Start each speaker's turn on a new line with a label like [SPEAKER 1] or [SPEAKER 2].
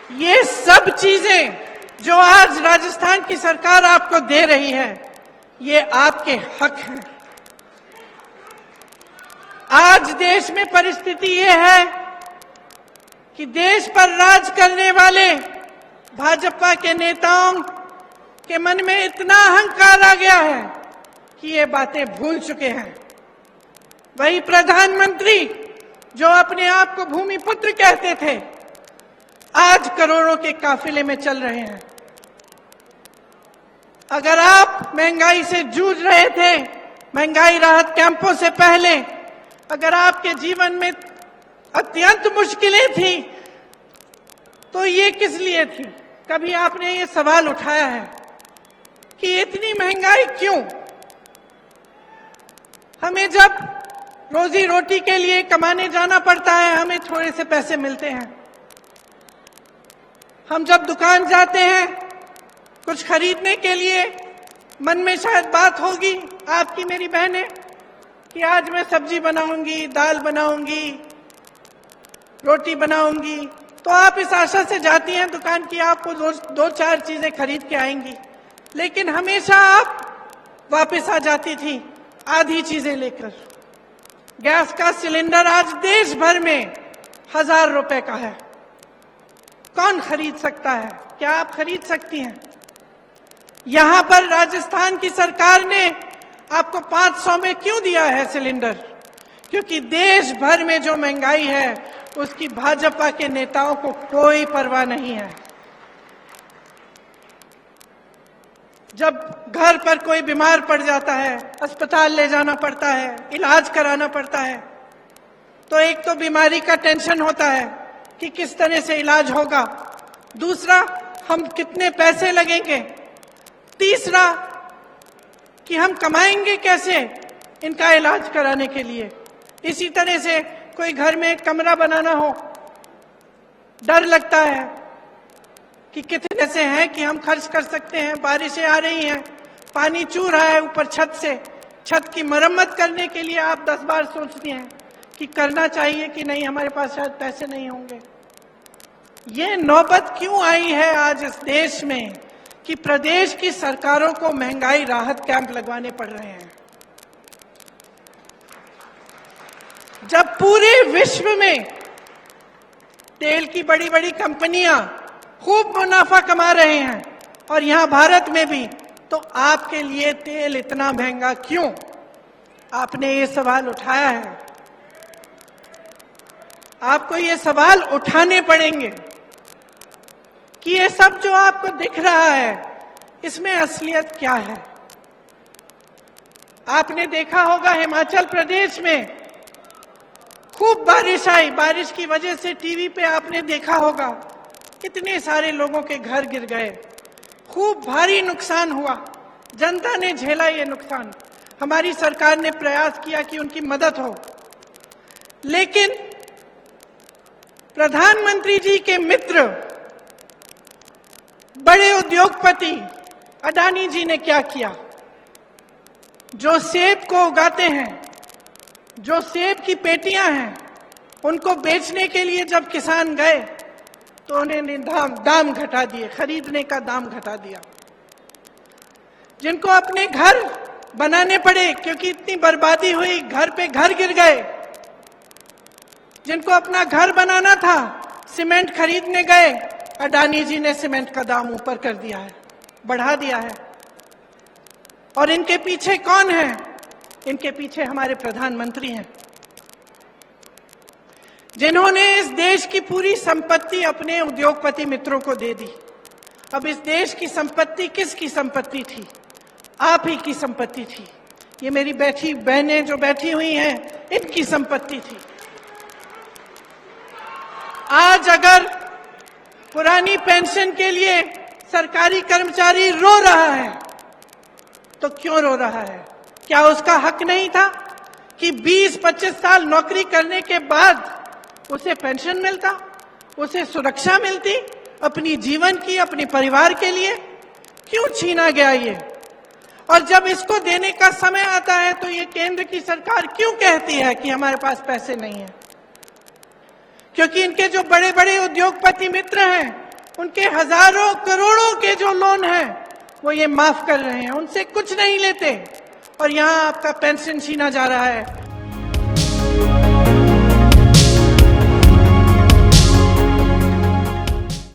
[SPEAKER 1] ये सब चीजें जो आज राजस्थान की सरकार आपको दे रही है, ये आपके हक हैं। आज देश में परिस्थिति ये है कि देश पर राज करने वाले भाजपा के नेताओं के मन में इतना अहंकार आ गया है कि ये बातें भूल चुके हैं। वही प्रधानमंत्री जो अपने आप को भूमिपुत्र कहते थे, आज करोड़ों के काफिले में चल रहे हैं। अगर आप महंगाई से जूझ रहे थे, महंगाई राहत कैंपों से पहले, अगर आपके जीवन में अत्यंत मुश्किलें थी, तो ये किस लिए थी? कभी आपने ये सवाल उठाया है कि इतनी महंगाई क्यों? हमें जब रोजी रोटी के लिए कमाने जाना पड़ता है, हमें थोड़े से पैसे मिलते हैं। हम जब दुकान जाते हैं कुछ खरीदने के लिए, मन में शायद बात होगी आपकी मेरी बहनें कि आज मैं सब्जी बनाऊंगी, दाल बनाऊंगी, रोटी बनाऊंगी, तो आप इस आशा से जाती हैं दुकान की आपको दो चार चीजें खरीद के आएंगी, लेकिन हमेशा आप वापस आ जाती थी आधी चीजें लेकर। गैस का सिलेंडर आज देश भर में 1000 रुपए का है। कौन खरीद सकता है? क्या आप खरीद सकती हैं? यहां पर राजस्थान की सरकार ने आपको 500 में क्यों दिया है सिलेंडर? क्योंकि देश भर में जो महंगाई है उसकी भाजपा के नेताओं को कोई परवाह नहीं है। जब घर पर कोई बीमार पड़ जाता है, अस्पताल ले जाना पड़ता है, इलाज कराना पड़ता है, तो एक तो बीमारी का टेंशन होता है कि किस तरह से इलाज होगा, दूसरा हम कितने पैसे लगेंगे, तीसरा कि हम कमाएंगे कैसे इनका इलाज कराने के लिए। इसी तरह से कोई घर में एक कमरा बनाना हो, डर लगता है कि कितने से हैं कि हम खर्च कर सकते हैं। बारिशें आ रही हैं, पानी चू रहा है ऊपर छत से, छत की मरम्मत करने के लिए आप 10 बार सोचती हैं कि करना चाहिए कि नहीं, हमारे पास शायद पैसे नहीं होंगे। ये नौबत क्यों आई है आज इस देश में कि प्रदेश की सरकारों को महंगाई राहत कैंप लगवाने पड़ रहे हैं, जब पूरे विश्व में तेल की बड़ी बड़ी कंपनियां खूब मुनाफा कमा रहे हैं और यहां भारत में भी, तो आपके लिए तेल इतना महंगा क्यों? आपने ये सवाल उठाया है, आपको ये सवाल उठाने पड़ेंगे कि ये सब जो आपको दिख रहा है इसमें असलियत क्या है। आपने देखा होगा हिमाचल प्रदेश में खूब बारिश आई, बारिश की वजह से टीवी पे आपने देखा होगा कितने सारे लोगों के घर गिर गए, खूब भारी नुकसान हुआ, जनता ने झेला ये नुकसान। हमारी सरकार ने प्रयास किया कि उनकी मदद हो, लेकिन प्रधानमंत्री जी के मित्र बड़े उद्योगपति अडानी जी ने क्या किया? जो सेब को उगाते हैं, जो सेब की पेटियां हैं, उनको बेचने के लिए जब किसान गए तो उन्होंने दाम घटा दिए, खरीदने का दाम घटा दिया। जिनको अपने घर बनाने पड़े क्योंकि इतनी बर्बादी हुई, घर पे घर गिर गए, जिनको अपना घर बनाना था, सीमेंट खरीदने गए, अडानी जी ने सीमेंट का दाम ऊपर कर दिया है, बढ़ा दिया है। और इनके पीछे कौन है? इनके पीछे हमारे प्रधानमंत्री हैं, जिन्होंने इस देश की पूरी संपत्ति अपने उद्योगपति मित्रों को दे दी। अब इस देश की संपत्ति किसकी संपत्ति थी? आप ही की संपत्ति थी। ये मेरी बैठी बहनें जो बैठी हुई हैं, इनकी संपत्ति थी। आज अगर पुरानी पेंशन के लिए सरकारी कर्मचारी रो रहा है, तो क्यों रो रहा है? क्या उसका हक नहीं था कि 20-25 साल नौकरी करने के बाद उसे पेंशन मिलता, उसे सुरक्षा मिलती अपनी जीवन की, अपने परिवार के लिए? क्यों छीना गया ये? और जब इसको देने का समय आता है तो ये केंद्र की सरकार क्यों कहती है कि हमारे पास पैसे नहीं है? क्योंकि इनके जो बड़े बड़े उद्योगपति मित्र हैं उनके हजारों करोड़ों के जो लोन हैं वो ये माफ कर रहे हैं, उनसे कुछ नहीं लेते और यहाँ आपका पेंशन छीना जा रहा है।